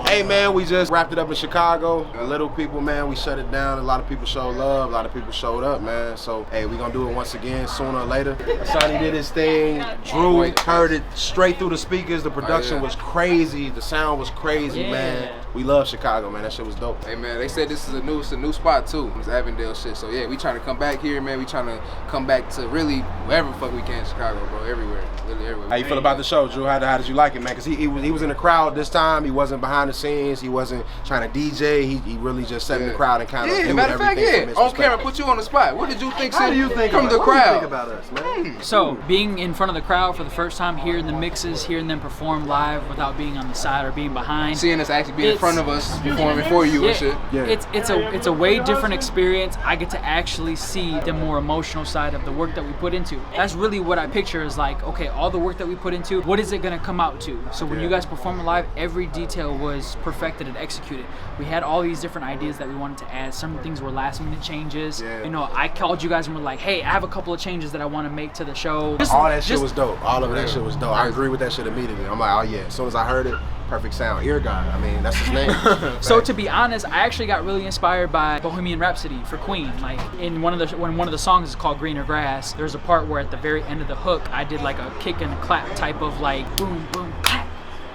Hey man, we just wrapped it up in Chicago. Little people, man, we shut it down. A lot of people showed love, a lot of people showed up, man. So, hey, we gonna do it once again sooner or later. Sonny did his thing. Drew heard it straight through the speakers. The production was crazy. The sound was crazy, man. We love Chicago, man. That shit was dope. Hey man, they said this is a new spot too. It's Avondale shit. So yeah, we trying to come back here, man. We trying to come back to really wherever the fuck we can in Chicago, bro. Everywhere, literally everywhere. How you feel about the show, Drew? How did you like it, man? Cause he was in the crowd this time. He wasn't behind the scenes. He wasn't trying to DJ. He really just sat in the crowd and kind of did matter of fact, on camera, put you on the spot. What did you think? How do you think from the crowd? What do you think about us, man? So being in front of the crowd for the first time, hearing the mixes, hearing them perform live without being on the side or being behind, seeing us actually be in front of us performing for you and shit. Yeah. It's a way different experience. I get to actually see the more emotional side of the work that we put into. That's really what I picture is like, okay, all the work that we put into, what is it gonna come out to? So when you guys perform live, every detail was perfected and executed. We had all these different ideas that we wanted to add. Some things were last minute changes. You know, I called you guys and were like, hey, I have a couple of changes that I want to make to the show. All that shit was dope. All of that shit was dope. I agree with that shit immediately. I'm like, oh yeah. As soon as I heard it, perfect sound. EARGAWD. I mean, that's his name. So to be honest, I actually got really inspired by Bohemian Rhapsody for Queen. Like in one of the songs is called Greener Grass, there's a part where at the very end of the hook, I did like a kick and clap type of like boom, boom, clap,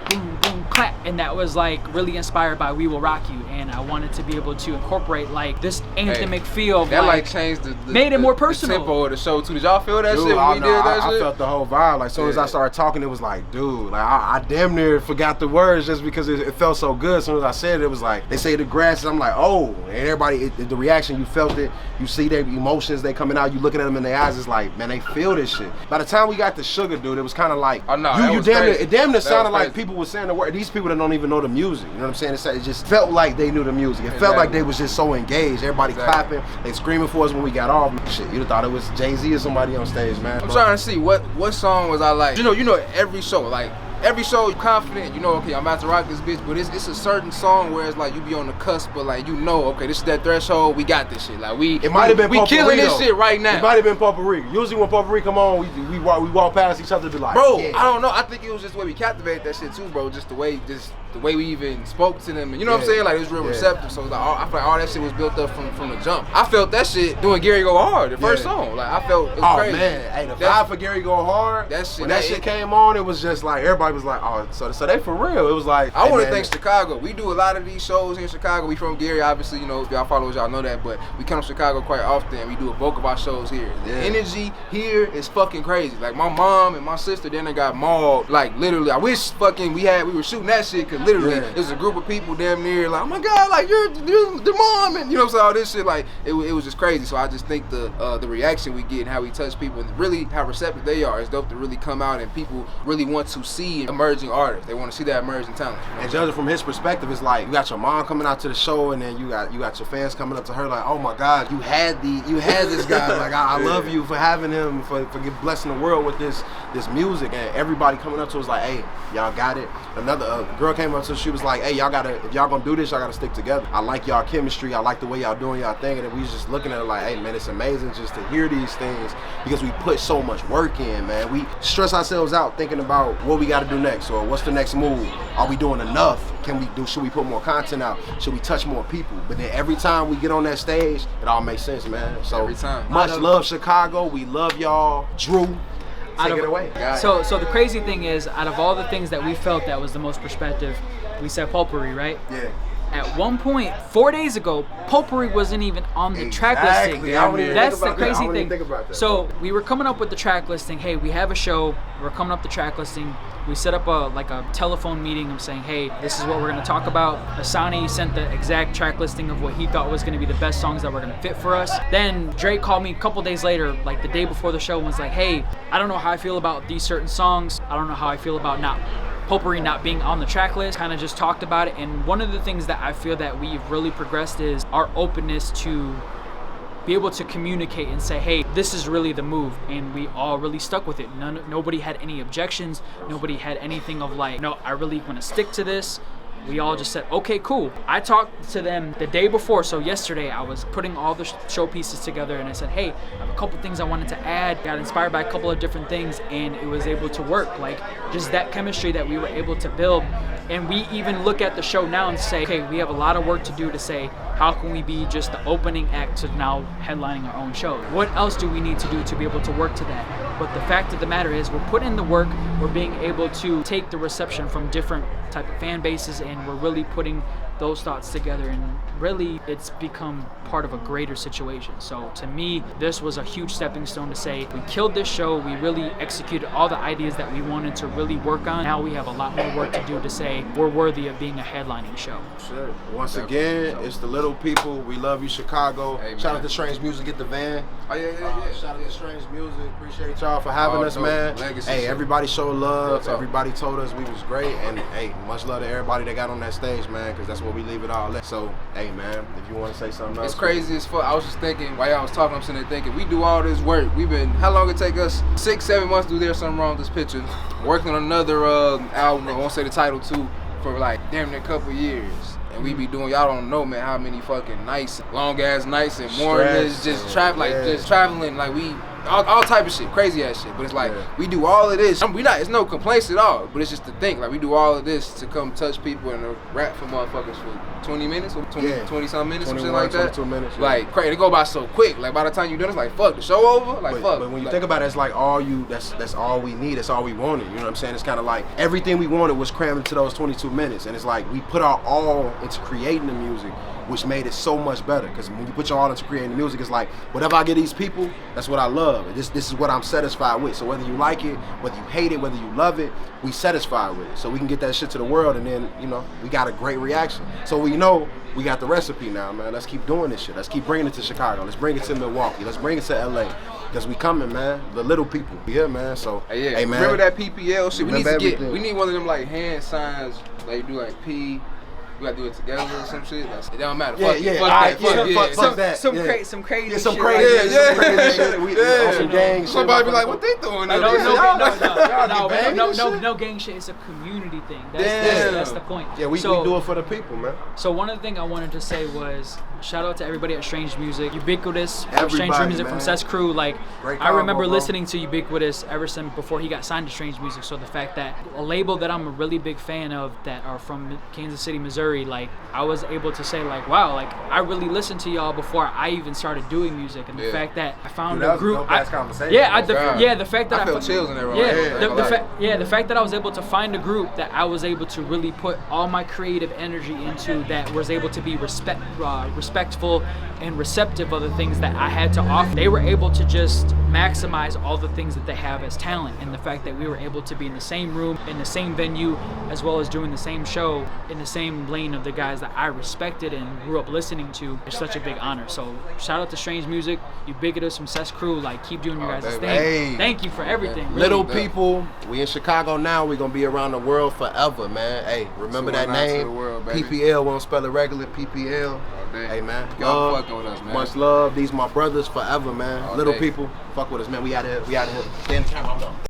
boom, boom, clap. And that was like really inspired by We Will Rock You. And I wanted to be able to incorporate like this anthemic feel of that like changed the made it more personal. The tempo of the show too. Did y'all feel that dude, shit when we did that shit? I felt the whole vibe. Like as soon as I started talking, it was like, dude, like I damn near forgot the words just because it felt so good. As soon as I said it, it was like they say the grass, and I'm like, oh, and everybody, the reaction, you felt it. You see their emotions, they coming out. You looking at them in their eyes, it's like, man, they feel this shit. By the time we got to Sugar, dude, it was kind of like, it damn near sounded like people were saying the word. These people that don't even know the music, you know what I'm saying? It just felt like they knew the music. It felt like they was just so engaged. Everybody clapping, they screaming for us when we got off. Shit, you'd have thought it was Jay-Z or somebody on stage, man. I'm trying to see what song was I like. You know, every show, like every show, you're confident, you know, okay, I'm about to rock this bitch, but it's a certain song where it's like you be on the cusp, but like you know, okay, this is that threshold, we got this shit. Like we killing this shit right now. It might have been Potpourri. Usually when Potpourri come on, we walk past each other and be like, bro, I don't know. I think it was just the way we captivated that shit too, bro. Just the way we even spoke to them, and you know what I'm saying? Like it was real receptive. So like, I feel like all that shit was built up from the jump. I felt that shit doing Gary Go Hard, the first song. Like I felt it was crazy. Man, hey, the vibe for Gary Go Hard. When that shit came on, it was just like everybody was like, oh, so they for real. It was like I want to thank Chicago. We do a lot of these shows here in Chicago. We from Gary, obviously. You know, if y'all follow us, y'all know that. But we come to Chicago quite often, and we do a bulk of our shows here. The energy here is fucking crazy. Like my mom and my sister, then they got mauled. Like literally, I wish fucking we were shooting that shit because literally it was a group of people damn near like, oh my god, like you're the mom, and you know what I'm saying, all this shit. Like it was just crazy. So I just think the reaction we get and how we touch people and really how receptive they are is dope to really come out and people really want to see emerging artists. They want to see that emerging talent. You know? And judging from his perspective, it's like you got your mom coming out to the show, and then you got your fans coming up to her like, oh my god, you had this guy. Like I love you for having him, for blessing the world with this music, and everybody coming up to us like, hey, y'all got it. Another girl came up to us, she was like, hey, if y'all gonna do this, y'all gotta stick together. I like y'all chemistry. I like the way y'all doing y'all thing. And we was just looking at it like, hey man, it's amazing just to hear these things because we put so much work in, man. We stress ourselves out thinking about what we gotta do next or what's the next move. Are we doing enough? Should we put more content out? Should we touch more people? But then every time we get on that stage, it all makes sense, man. So every time. Much love, Chicago. We love y'all. Drew, take it away. So the crazy thing is, out of all the things that we felt that was the most perspective, we said Potpourri, right? Yeah. At one point, 4 days ago, Potpourri wasn't even on the track listing. That's the crazy thing. So we were coming up with the track listing. Hey, we have a show. We're coming up the track listing. We set up a telephone meeting of saying, hey, this is what we're going to talk about. Asani sent the exact track listing of what he thought was going to be the best songs that were going to fit for us. Then Drake called me a couple days later, like the day before the show, and was like, hey, I don't know how I feel about these certain songs. I don't know how I feel about Potpourri not being on the track list. Kind of just talked about it. And one of the things that I feel that we've really progressed is our openness to be able to communicate and say, hey, this is really the move, and we all really stuck with it. Nobody had any objections. Nobody had anything of like, no, I really want to stick to this. We all just said, okay, cool. I talked to them the day before, so yesterday I was putting all the show pieces together, and I said, hey, I have a couple things I wanted to add. Got inspired by a couple of different things, and it was able to work. Like just that chemistry that we were able to build And we even look at the show now and say, okay, we have a lot of work to do to say, how can we be just the opening act to now headlining our own show? What else do we need to do to be able to work to that? But the fact of the matter is, we're putting in the work, we're being able to take the reception from different type of fan bases, and we're really putting those thoughts together, and really it's become part of a greater situation. So to me, this was a huge stepping stone to say, we killed this show, we really executed all the ideas that we wanted to really work on. Now we have a lot more work to do to say we're worthy of being a headlining show. Sure. Once again, it's the little people. We love you, Chicago. Hey, shout out to Strange Music at the van. Oh yeah. Shout out to Strange Music. Appreciate y'all for having us, man. Legacy hey, shit. Everybody showed love. Real talk. Everybody told us we was great, and hey, much love to everybody that got on that stage, man, because that's what we leave it all at. So, hey, man, if you want to say something else. It's crazy as fuck. I was just thinking, while y'all was talking, I'm sitting there thinking, we do all this work. We've been, how long it take us? 6-7 months to do There's Something Wrong with This Picture. Working on another album, I won't say the title too, for like damn near a couple years. And we be doing, y'all don't know, man, how many fucking nights, long ass nights and mornings, just traveling, like we, all type of shit, crazy ass shit. But it's like, we do all of this. It's no complaints at all, but it's just to think, like we do all of this to come touch people and rap for motherfuckers for 20 minutes, or 20 some minutes, some shit like that. 22 minutes. Like, crazy, it go by so quick. Like by the time you done, it's like, fuck, the show over? Like, fuck. But when you like, think about it, it's like that's all we need. That's all we wanted. You know what I'm saying? It's kind of like everything we wanted was crammed into those 22 minutes. And it's like we put our all into creating the music, which made it so much better. Because when you put your all into creating the music, it's like, whatever I get these people, that's what I love. And this is what I'm satisfied with. So whether you like it, whether you hate it, whether you love it, we satisfied with it. So we can get that shit to the world, and then, you know, we got a great reaction. So we know we got the recipe now, man. Let's keep doing this shit. Let's keep bringing it to Chicago. Let's bring it to Milwaukee. Let's bring it to LA. Because we coming, man. The little people. Yeah, man. So, hey, man. Remember that PPL shit? We need one of them like hand signs, like do like P. We gotta do it together or some shit. It don't matter. Fuck that. Some crazy shit. Some crazy shit. We on some gang shit. Somebody be like, what they doing? No gang shit. It's a community thing. That's the point. Yeah, we do it for the people, man. So one of the things I wanted to say was, shout out to everybody at Strange Music, Ubiquitous, Everybody, Strange Music man. from Cess Crew. Like, Great I remember combo, bro. listening to Ubiquitous ever since before he got signed to Strange Music. So the fact that a label that I'm a really big fan of that are from Kansas City, Missouri, like I was able to say like, wow, like I really listened to y'all before I even started doing music. And the fact that I found a group, the fact that I felt chills in that room. The fact that I was able to find a group that I was able to really put all my creative energy into, that was able to be respectful and receptive of the things that I had to offer. They were able to just maximize all the things that they have as talent, and the fact that we were able to be in the same room, in the same venue, as well as doing the same show in the same lane of the guys that I respected and grew up listening to, is such a big honor. So shout out to Strange Music, Ubiquitous from Cess Crew. Like, keep doing your guys' thing. Hey. Thank you for everything. Really. Little people, we in Chicago now. We're gonna be around the world forever, man. Hey, remember that name? PPL, won't spell it regular. PPL. Hey, man. Y'all fucking with us, man. Much love. These my brothers forever, man. All Little day. people, fuck with us, man. We out here. Stand the camera. I'm done.